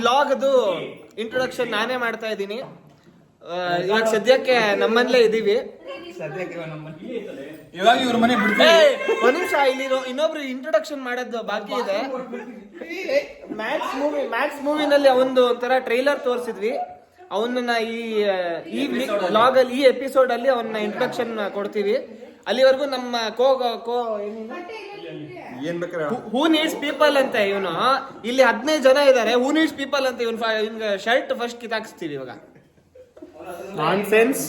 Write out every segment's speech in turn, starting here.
Vlog ಅದು introduction ನಾನೇ ಮಾಡ್ತಾ ಇದ್ದೀನಿ. ಇವಾಗ ಸದ್ಯಕ್ಕೆ ನಮ್ಮಲ್ಲೇ ಇದೀವಿ. ಇವಾಗ ಇವ್ರ ಮನೆ ಬಿಡ್ತೀವಿ. ಒಂದ್ ನಿಮಿಷ, ಇಲ್ಲಿ ಇನ್ನೊಬ್ರು ಇಂಟ್ರೊಡಕ್ಷನ್ ಮಾಡೋದು ಬಾಕಿ ಇದೆ. ಮ್ಯಾಕ್ಸ್ ಮೂವಿನಲ್ಲಿ ಒಂದು ಒಂಥರ ಟ್ರೈಲರ್ ತೋರಿಸಿದ್ವಿ. ಅವನನ್ನ ಈ ವ್ಲಾಗ್ ಅಲ್ಲಿ, ಈ ಎಪಿಸೋಡ್ ಅಲ್ಲಿ ಅವನ್ನ ಇಂಟ್ರೊಡಕ್ಷನ್ ಕೊಡ್ತೀವಿ. ಅಲ್ಲಿವರೆಗೂ ನಮ್ಮ ಏನ್ ಬೇಕಾರೆ ಹೂ ನೀಡ್ಸ್ ಪೀಪಲ್ ಅಂತ ಇವನು. ಇಲ್ಲಿ 15 ಜನ ಇದಾರೆ. ಹೂ ನೀಡ್ಸ್ ಪೀಪಲ್ ಅಂತ ಇವನ್ ಶರ್ಟ್ ಫಸ್ಟ್ ಕಿತ್ತಾಕ್ಸ್ತೀವಿ ಇವಾಗ. ನಾನ್ ಸೆನ್ಸ್.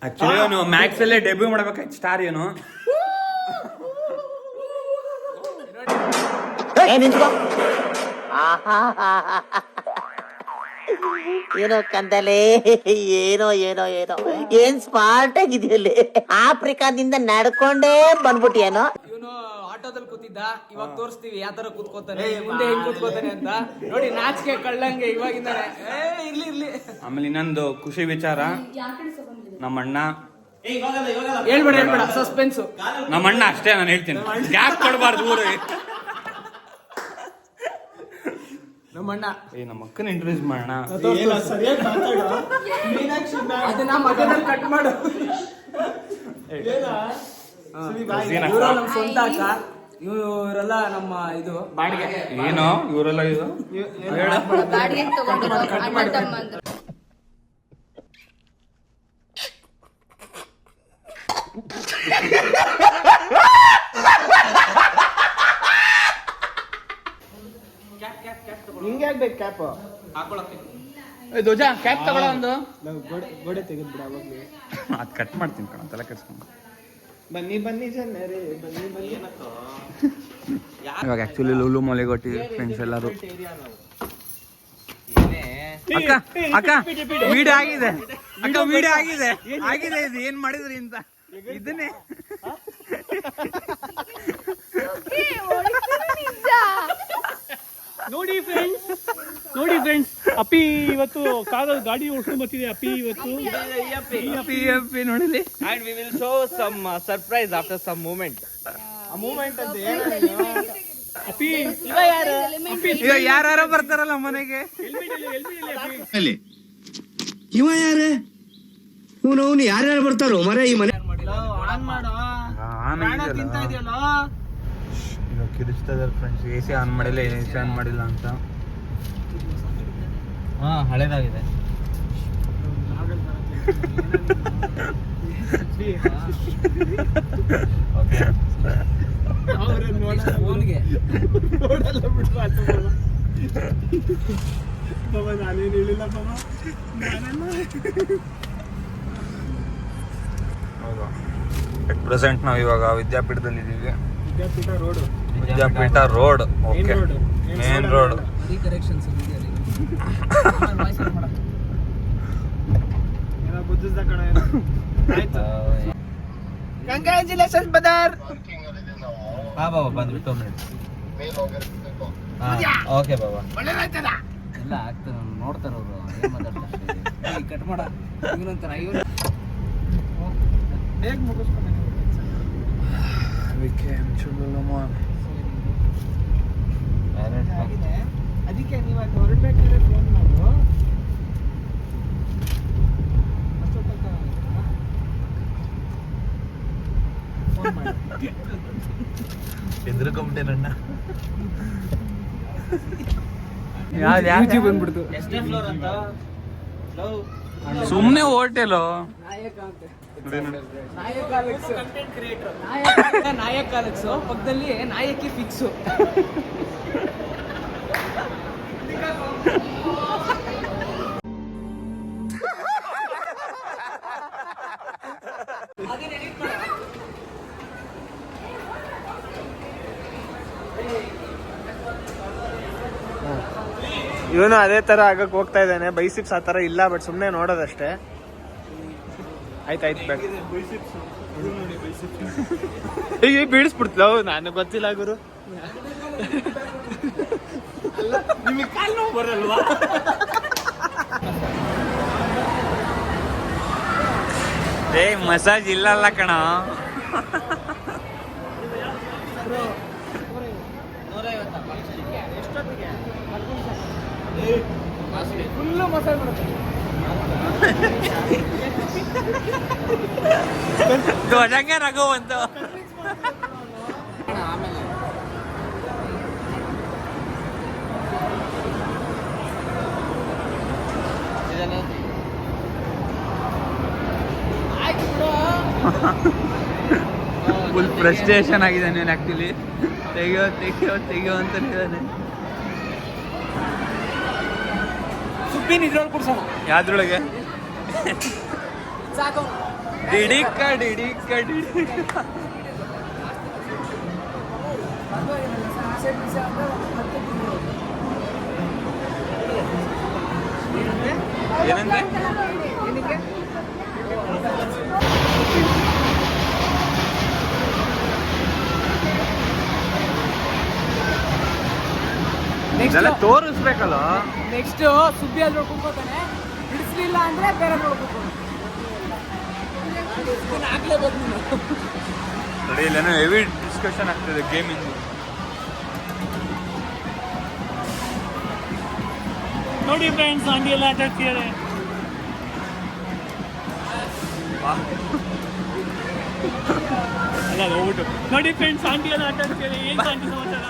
ಆಕ್ಚುಲಿ ಅವನು ಮ್ಯಾಕ್ಸ್ ಅಲ್ಲೇ ಡೆಬ್ಯೂ ಮಾಡ್ಬೇಕಾಯ್ತು ಸ್ಟಾರ್. ಏನು ಏನೋ ಕಂದಲೆ, ಏನೋ ಏನೋ ಏನೋ ಏನ್ ಸ್ಮಾರ್ಟ್ ಆಗಿದೆಯಲ್ಲಿ. ಆಫ್ರಿಕಾದಿಂದ ನಡ್ಕೊಂಡೇ ಬಂದ್ಬಿಟ್ಟಿಯೇನೋ. ಇವನು ಆಟೋದಲ್ಲಿ ಕೂತಿದ್ದ, ಇವಾಗ ತೋರಿಸ್ತೀವಿ ಯಾವ ತರ ಕೂತ್ಕೋತಾನೆ, ಮುಂದೆ ಹೆಂಗ್ ಕೂತ್ಕೋತಾನೆ ಅಂತ ನೋಡಿ. ನಾಚಿಕೆ ಕಳ್ಳಂಗೆ ಇವಾಗಿಂದಾನೆ. ಇರ್ಲಿ. ಆಮೇಲೆ ಇನ್ನೊಂದು ಖುಷಿ ವಿಚಾರ, ನಮ್ಮಣ್ಣ ಹೇಳ್ಬೇಡ ಸಸ್ಪೆನ್ಸ್. ನಮ್ಮಣ್ಣ ಅಷ್ಟೇ, ನಾನು ಹೇಳ್ತೀನಿ, ಗ್ಯಾಪ್ ಕೊಡಬಾರ್ದು ಊರು. ನಮ್ಮಣ್ಣ ನಮ್ಮ ಅಕ್ಕನ ಇಂಟ್ರೊಡ್ಯೂಸ್ ಮಾಡೋಣ. ಅದನ್ನ ಮಧ್ಯದಲ್ಲಿ ಕಟ್ ಮಾಡು. ನಮ್ಮ ಸ್ವಂತ ಅಕ್ಕ, ಇವರೆಲ್ಲ ನಮ್ಮ ಇದು ಬಾಡಿಗೆ. ಏನೋ ಇವರೆಲ್ಲ ಇದು ಹಿಂಗೆ ಆಗ್ಬೇಕು ಕ್ಯಾಪ್ ಹಾಕೊಳಕ್ಕೆ. ಧ್ವಜ ಕ್ಯಾಪ್ ತಗೊಳ್ಳೋ ಒಂದು. ಗೋಡೆ ತೆಗೆದ್ಬಿಡ ಅವಾಗ್ಲೇ. ಅದ್ ಕಟ್ ಮಾಡ್ತೀನಿ ಕಣ, ತಲೆ ಕೆಡ್ಸ್ಕೊಂಡು. ಬನ್ನಿ ಜನರೇ, ಬನ್ನಿ. ಇವಾಗ ಆಕ್ಚುಲಿ ಲೂಲು ಮಾಲಿಗೆ ಹೊಟ್ಟಿದ್ವಿ ಫ್ರೆಂಡ್ಸ್ ಎಲ್ಲರೂ. ಅಕ್ಕ ವಿಡಿಯೋ ಆಗಿದೆ, ಅಕ್ಕ ವಿಡಿಯೋ ಆಗಿದೆ ಇದು ಏನ್ ಮಾಡಿದ್ರಿ ಅಂತ. ಇದನ್ನೇ ನೋಡಿ ಫ್ರೆಂಡ್ಸ್, ಅಪ್ಪಿ ಇವತ್ತು ಕಾಗದ ಗಾಡಿ ಓಡಿಸ್ಕೊಂಡು ಬರ್ತಿದೆ. ಅಪ್ಪಿ ಇವತ್ತು ಅಪ್ಪಿ ನೋಡಿಲಿ. And we will show some surprise after some moment. A moment ಅಂತ ಅಪ್ಪಿ ಇವಾಗ ಯಾರು ಬರ್ತಾರಲ್ಲ ಮನೆಗೆ. ಇವ ಯಾರು? ಇವನು ಯಾರ್ಯಾರು ಬರ್ತಾರೋ ಮರ ಈ ಮನೆ. ಆನ್ ಮಾಡು. ತಿಂತಾ ಇದೆಯಲ್ಲ. ಇವಾಗ ಕಿರಿಸ್ತಾ ಇದಾರೆ ಫ್ರೆಂಡ್ಸ್. AC ಆನ್ ಮಾಡಿಲ್ಲ, AC ಆನ್ ಮಾಡಿಲ್ಲ ಅಂತ. ಹಳೇದಾಗಿದೆ. ನಾನೇನು ಹೇಳಿಲ್ಲ ಹೌದಾ. ಅಟ್ ಪ್ರೆಸೆಂಟ್ ನಾವು ಇವಾಗ ವಿದ್ಯಾಪೀಠದಲ್ಲಿ ಇದ್ದೀವಿ. Vidyapeetha road. Okay, main road. Congratulation brother. Baba ಬಂದ್ಬಿಟ್ಟು ಓಕೆ ಬಾಬಾ ಎಲ್ಲ ಆಗ್ತದೆ. ನೋಡ್ತಾರ ಅವರು ಏನ್ ಮಾತಾಡ್ತಾರೆ. ಕಟ್ ಮಾಡ ಇವನಂತರ ಹೇಗೆ ಮುಗಿಸ್ಕೊಂಡೆ ಅದಕ್ಕೆ ನೀವಾಗ ಹೊರಡ್ಬೇಕಾದ್ರೆ ಫೋನ್ ಮಾಡು. ಎದುರುಕೊಂಬಿಟ್ಟೇನಣ್ಣ. ಬಂದ್ಬಿಡ್ತು. ಎಷ್ಟೇ ಫ್ಲೋರ್ ಅಂತ ಸುಮ್ಮನೆ ಹೋಟೆಲು. ನಾಯಕ ಅಲೆಕ್ಸ್ ಪಕ್ಕದಲ್ಲಿ ನಾಯಕಿ ಫಿಕ್ಸು. ಇವನು ಅದೇ ತರ ಆಗಕ್ಕೆ ಹೋಗ್ತಾ ಇದ್ದಾನೆ. ಬೈಸಿಪ್ಸ್ ಆ ತರ ಇಲ್ಲ, ಬಟ್ ಸುಮ್ಮನೆ ನೋಡೋದಷ್ಟೇ. ಆಯ್ತು ಬೇಡ. ಈಗ ಬೀಳಿಸ್ಬಿಡ್ತಲ್ಲ. ನಾನು ಗೊತ್ತಿಲ್ಲ ಗುರು. ನಿಮಗೆ ಕಾಲು ನೋವು ಬರಲ್ವಾ? ಮಸಾಜ್ ಇಲ್ಲಲ್ಲ ಕಣ. ಫುಲ್ಲು ಮಸಾಲೆ ಬರುತ್ತೆ. ಧ್ವಜಂಗೆ ರಘು ಅಂತ ಫುಲ್ ಫ್ರಸ್ಟ್ರೇಷನ್ ಆಗಿದೆ ನೀನು ಆ್ಯಕ್ಚುಲಿ. ತೆಗಿಯೋ ತೆಗಿಯೋ ತೆಗಿಯೋ ಅಂತಾನೆ ಇದ್ದಾನೆ. ಸುಬ್ಬಿನ ಇದ್ರೊಳಗೆ ಕುಡ್ಸೋಣ. ಯಾವ್ದ್ರೊಳಗೆ? ಸಾಕು. ಡಿಡಿಕ್ಕ ಡಿಡಿಕ್ಕ ಡಿಡಿಕ್ಕ. ಏನಂದ್ರೆ ಇದೆಲ್ಲ ತೋರಿಸ್ಬೇಕಲ್ಲ. ನೆಕ್ಸ್ಟ್ ಸುಬ್ಬಿ ಅದ್ರೊಳಗೆ ಕುಡ್ಕೋತಾನೆ. ಬಿಡಿಸ್ಲಿಲ್ಲ ಅಂದ್ರೆ ಬೇರೆ ನೋಡ್ಬೇಕು. ಆಗ್ಲೇಬೇಕು ನೀನು. ನೋಡಿ ಇಲ್ಲೇನೋ ಹೆವಿ ಡಿಸ್ಕಷನ್ ಆಗ್ತದೆ ಗೇಮಿಂದು. ನೋಡಿ ಫ್ರೆಂಡ್ಸ್, ಆಂಟಿ ಎಲ್ಲ ಆಟ ಆಡ್ತಿದ್ದಾರೆ. ಅಲ್ಲ ಹೋಗ್ಬಿಟ್ಟು ನೋಡಿ ಫ್ರೆಂಡ್ಸ್, ಆಂಟಿ ಎಲ್ಲ ಆಟ ಆಡ್ತಿದ್ದಾರೆ. ಏನ್ ಆಂಟಿ ಸಮಾಚಾರ?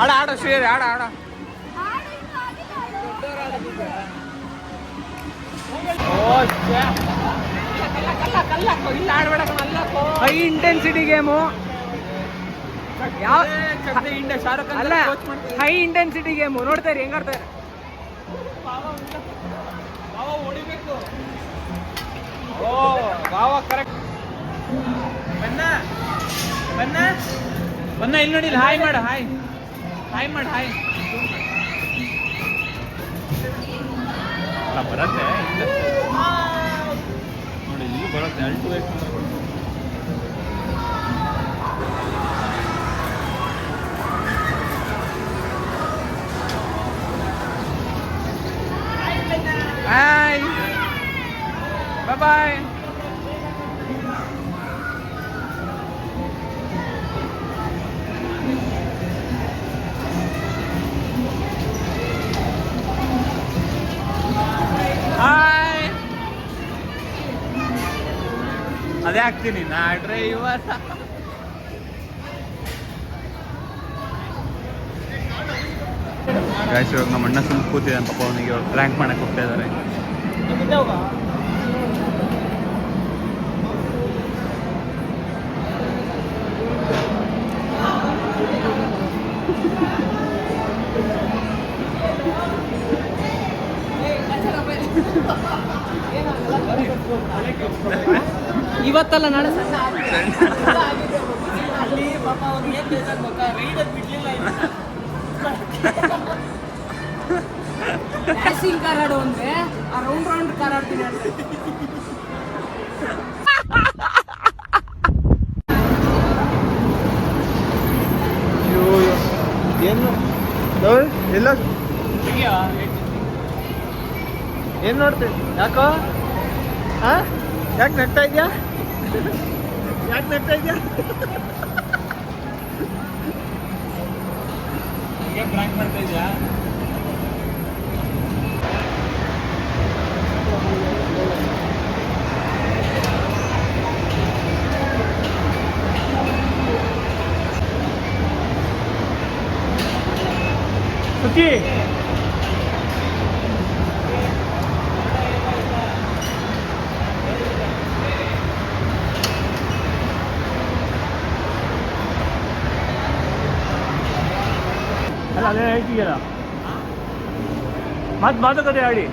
ಆಡ ಆಡ ಶ್ರೀಯರಿ ಆಡ ಆಡ. High intensity game. ಯಾವ ಶಾರುಖ್ ಅಲ್ಲ, ಹೈ ಇಂಟೆನ್ಸಿಟಿ ಗೇಮು. ನೋಡ್ತಾರೆ ಹೆಂಗ್ ಆಡ್ತಾರೆ. ಓ ಬಾವ ಕರೆಕ್ಟ್. ಬನ್ನ ಬನ್ನ ಬನ್ನ ಇಲ್ಲಿ ನೋಡಿ, ಹಾಯ್ ಮಾಡು. ಹಾಯ್ ಹಾಯ್ ಮಾಡು. ಹಾಯ್ ಬರತ್ತೆ ನೋಡಿ, ಇಲ್ಲಿ ಬರುತ್ತೆ. ಅಲ್ಟು ಹಾಯ್ ಬಾಯ್ ಬಾಯ್. ಹಾಯ್. ಅದೇ ಆಗ್ತೀನಿ ನಾ ಡ್ರೈವರ್. ಗಾಯ್ಸ್, ಇವಾಗ ನಮ್ಮ ಅಣ್ಣ ಸುಮ್ಮನೆ ಕೂತಿದ್ದಾನೆ. ಪಾಪ ಅವನಿಗೆ ಅವ್ರು ಪ್ರ್ಯಾಂಕ್ ಮಾಡಕ್ಕೆ ಹೋಗ್ತಾ ಇದ್ದಾರೆ. ಇವತ್ತಲ್ಲ ನಾಳೆ ಅಲ್ಲಿ ಪಾಪ ಅವ್ರು ಏನ್ ಬೇಜಾರು ಗೊತ್ತಾ, ರೈಡರ್ ಬಿಡ್ಲಿಲ್ಲ. ಡ್ಯಾಶಿಂಗ್ ಕಾರ್ ಆಡು ಅಂದ್ರೆ ಆ ರೌಂಡ್ ರೌಂಡ್ ಕಾರ್ ಆಡ್ತೀನಿ ಅಂತ. ಏನು ಎಲ್ಲ ಏನ್ ನೋಡ್ತೀನಿ? ಯಾಕೋ ಯಾಕೆ ನಗ್ತಾ ಇದ್ಯಾ? ಯಾಕೆ ನಗ್ತಾ ಇದ್ಯಾ? ಪ್ರ್ಯಾಂಕ್ ಮಾಡ್ತಾ ಇದ್ಯಾ? ಸುಖಿ ಅಲ್ಲ, ಅದೇ ಹೇಳ್ತೀಯಲ್ಲ, ಮತ್ತೆ ಮಾತುಕತೆ ಆಡಿ.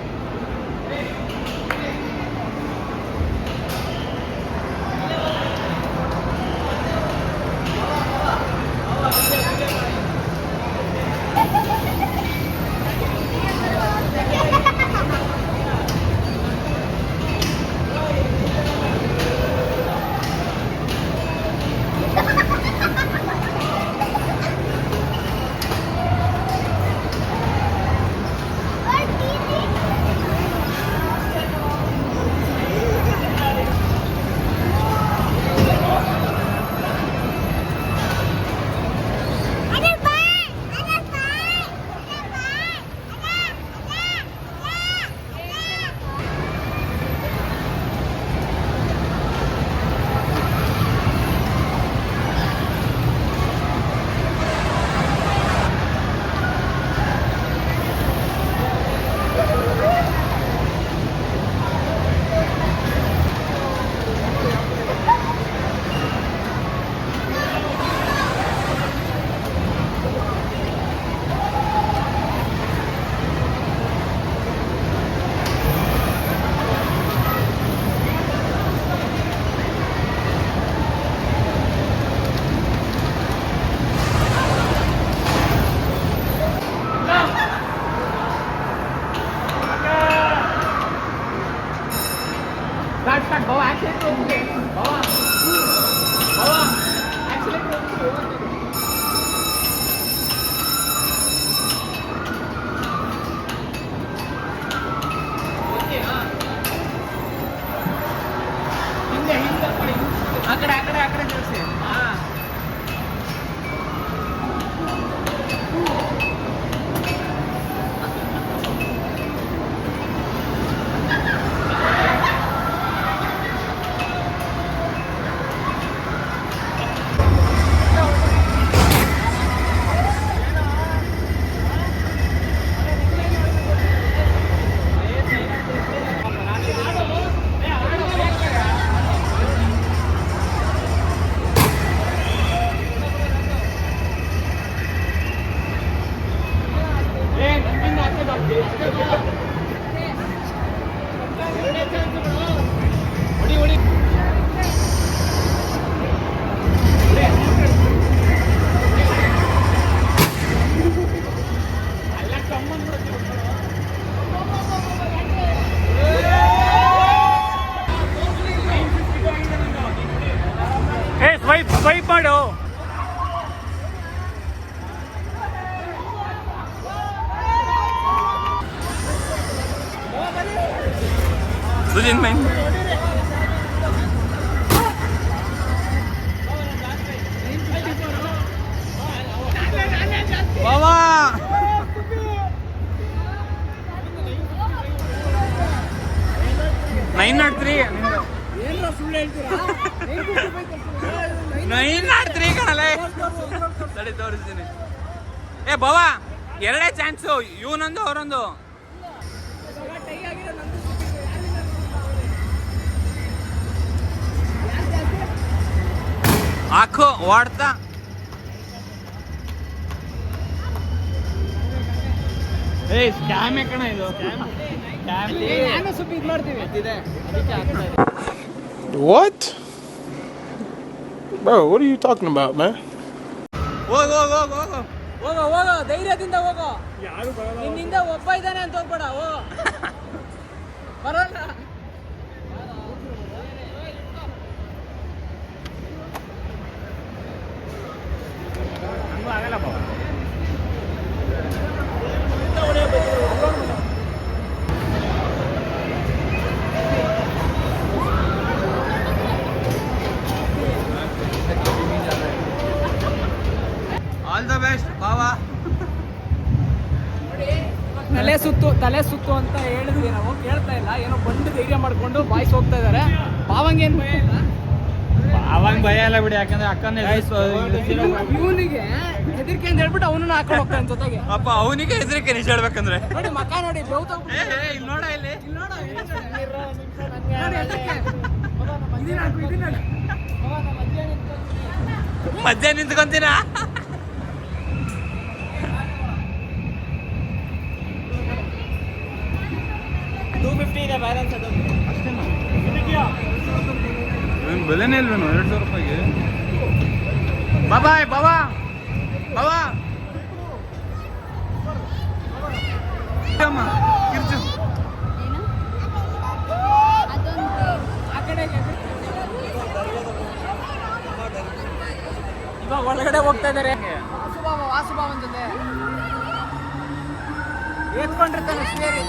ಸ್ವೈಪ್ ಮಾಡು. ಬಾವಾ 903 903 ಕಣಲೆ ತಡಿ ತೋರಿಸ್ತೀನಿ. ಏ ಬಾವಾ ಎರಡೇ ಚಾನ್ಸು, ಇವನೊಂದು ಅವರೊಂದು. ಹಾಕು ಓಡ್ತಾ. ಸ್ಕ್ಯಾಮ್ ಕಣ ಇದು. ನಾನು ಸ್ವಲ್ಪ ಇದು ಮಾಡ್ತೀವಿ. What? Bro, what are you talking about, man? ಹೋಗು ಹೋಗು ಹೋಗು ಹೋಗು. ಹೋಗೋ ಹೋಗೋ, ಧೈರ್ಯದಿಂದ ಹೋಗೋ. ಯಾರು ಬರಲ್ಲ. ನಿನ್ನಿಂದ ಒಬ್ಬ ಇದ್ದಾನೆ ಅಂತ ಹೋಗ್ಬೇಡ. ಹೋಗೋ, ಬರೋಲ್ಲ. ಆಗಲ್ಲ ಬಾವ. ಆಲ್ ದ ಬೆಸ್ಟ್ ಬಾವಾ. ತಲೆ ಸುತ್ತು ಅಂತ ಹೇಳಿದ್ವಿ ನಾವು, ಕೇಳ್ತಾ ಇಲ್ಲ. ಏನೋ ಬಂದು ಧೈರ್ಯ ಮಾಡ್ಕೊಂಡು ಬಾಯ್ಸ್ ಹೋಗ್ತಾ ಇದಾರೆ. ಪಾವಂಗೇನ್ ಭಯ ಇಲ್ಲ, ಅವಾಗ ಭಯ ಇಲ್ಲ ಬಿಡಿ, ಯಾಕಂದ್ರೆ ಅಕ್ಕನೇ ಇವನಿಗೆ ಹೆದರಿಕೆ ಅಂತ ಹೇಳ್ಬಿಟ್ಟು ಅವನನ್ನ ಹಾಕೊಂಡು ಹೋಗ್ತಾನೆ ಜೊತೆಗೆ. ಅಪ್ಪ ಅವನಿಗೆ ಹೆದರಿಕೆ ನಿಜ ಹೇಳ್ಬೇಕಂದ್ರೆ. ನೋಡಿ ಮಕ್ಕ ನೋಡಿ, ಬ್ಲೌಸ್ ಇಲ್ಲಿ ನೋಡ, ಇಲ್ಲಿ ಮಧ್ಯ ನಿಂತ್ಕೊಂತೀನ. ಬೆಲೆನೇ ಇಲ್ವೇನು 2,000 ರೂಪಾಯಿಗೆ. ಬಾಬಾಯ್ ಬಾಬಾ ಬಾಬಾ ಕಿರ್ಚು. ಇವಾಗ ಒಳಗಡೆ ಹೋಗ್ತಾ ಇದಾರೆ. ವಾಸುಬಾವನ್ ಜೊತೆ ಎತ್ಕೊಂಡಿರ್ತಾನೆ ಸ್ಟೇರಿ.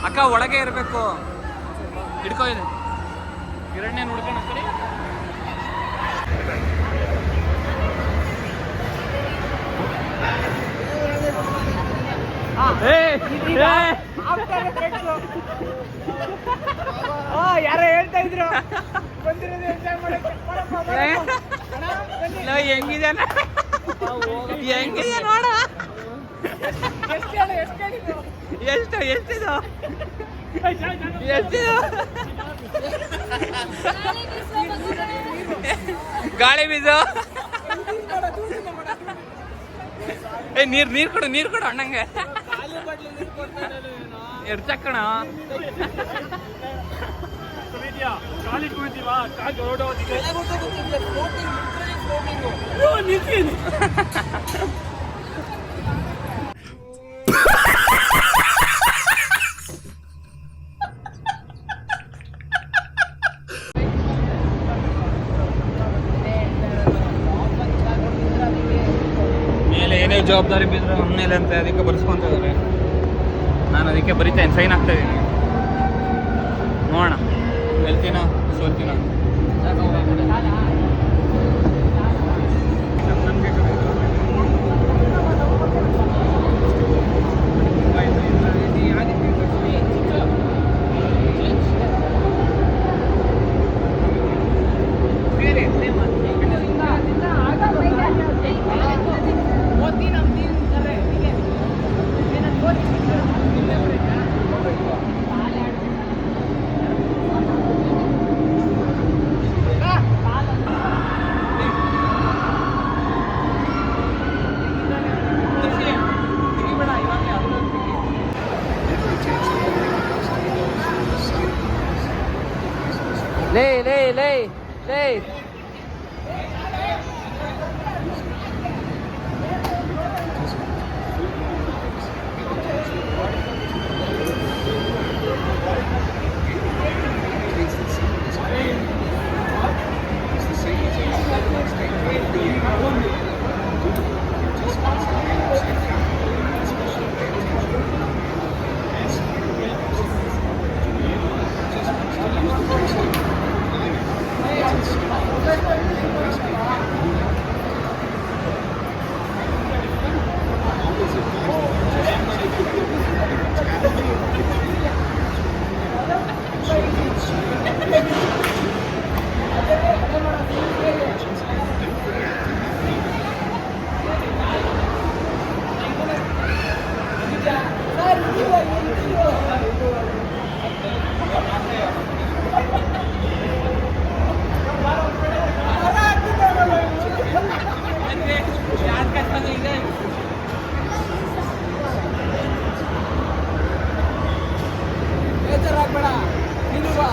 ಅಕ್ಕ ಒಳಗೆ ಇರಬೇಕು. ಹಿಡ್ಕೋ ಇದೆ ಕಿರಣ್ಯ ನೋಡ್ಕೊಂಡು ಆ ಕಡೆ. ಯಾರೋ ಹೇಳ್ತಾ ಇದ್ರು ಹೆಂಗಿದೆ ಹೆಂಗಿದೆ ನೋಡ. ಎಷ್ಟು ಎಷ್ಟಿದು ಎಷ್ಟಿದು ಗಾಳಿ ಬೀಸು. ಏ ನೀರ್ ಕೊಡು ಅಣ್ಣಂಗೆ. ಎಡ್ಚಕ್ಕಣ ಖಾಲಿ ಕುಳಿತೀವ ಕಾಲು ಹೊರಡೋದಿದೆ. ಮೇಲೆ ಏನೇ ಜವಾಬ್ದಾರಿ ಬಿದ್ದರೆ ನಮ್ಮ ಮೇಲೆ ಅಂತ ಅದಕ್ಕೆ ಬರ್ಸ್ಕೊಂತ ಇದ್ದಾರೆ. ನಾನು ಅದಕ್ಕೆ ಬರಿತೇನೆ, ಸೈನ್ ಆಗ್ತಾ ಇದ್ದೀನಿ. ನೋಡೋಣ ಗೆಲ್ತೀನೋ ಸೋಲ್ತೀನೋ. ಲೇ ಲೇ ಬೇಜಾರಾಗ್ಬೇಡ ನೀನು ಬಾ.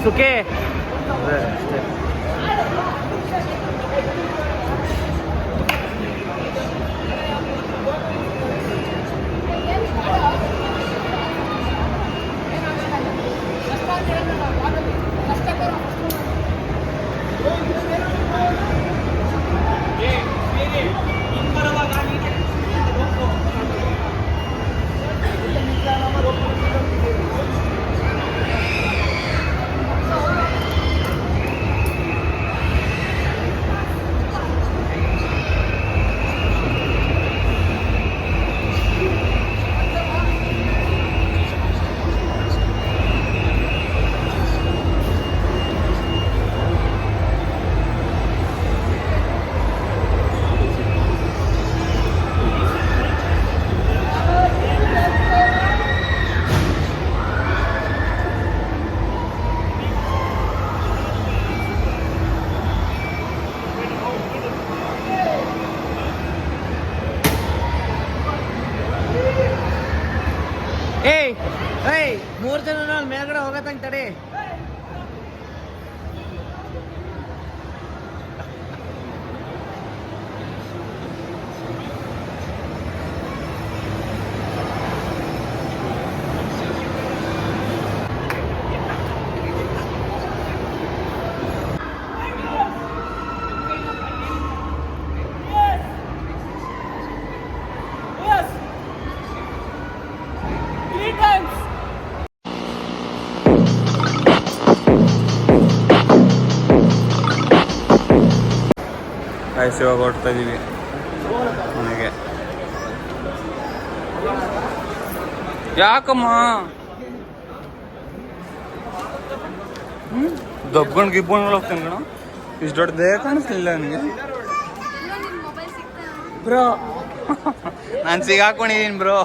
ಸುಖೇ ಏಯ್ ಏಯ್ 3 ಜನ ಮೇಲ್ಗಡೆ ಹೋಗತ್ತಂಗ್ ತಡಿ. ಆಯ್ತು, ಇವಾಗ ಹೊರಡ್ತಾ ಇದ್ದೀವಿ ಮನೆಗೆ. ಯಾಕಮ್ಮ ದಬ್ಕೊಂಡು ಗಿಬ್ಕೊಂಡು ಹೋಗ್ತೇನೆ ಕಣ. ಇಷ್ಟು ದೊಡ್ಡದೇ ಕಾಣಿಸ್ಲಿಲ್ಲ ನನಗೆ ಬ್ರೋ. ನಾನು ಸಿಗಾಕೊಂಡಿದ್ದೀನಿ ಬ್ರೋ.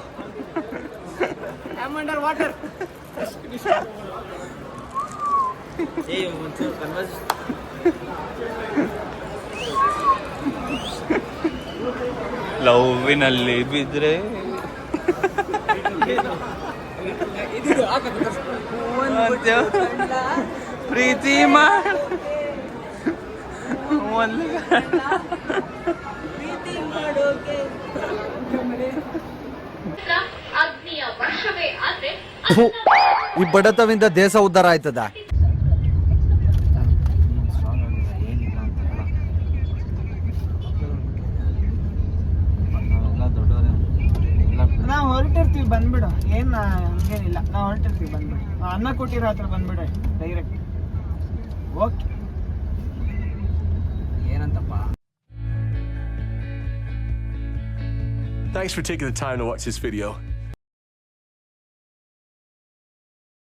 ವಾಟರ್ ಲವ್ವಿನಲ್ಲಿ ಬಿದ್ರೆ ಪ್ರೀತಿ ಮಾಡ ಅಗ್ನಿಯ ವರ್ಷವೇ ಆದ್ರೆ ಈ ಬಡತವಿಂದ ದೇಶ ಉದ್ಧಾರ ಆಯ್ತದ. ನಾವು ಹೊರಟಿರ್ತೀವಿ, ಬಂದ್ಬಿಡು. ಏನ್ ಹಂಗೇನಿಲ್ಲ, ನಾವು ಹೊರಟಿರ್ತೀವಿ, ಬಂದ್ಬಿಡು. ಅನ್ನ ಕೊಟ್ಟಿರೋ ಹತ್ರ ಬಂದ್ಬಿಡು ಡೈರೆಕ್ಟ್. ಓಕೆ, ಏನಂತಪ್ಪ. Thanks for taking the time to watch this video.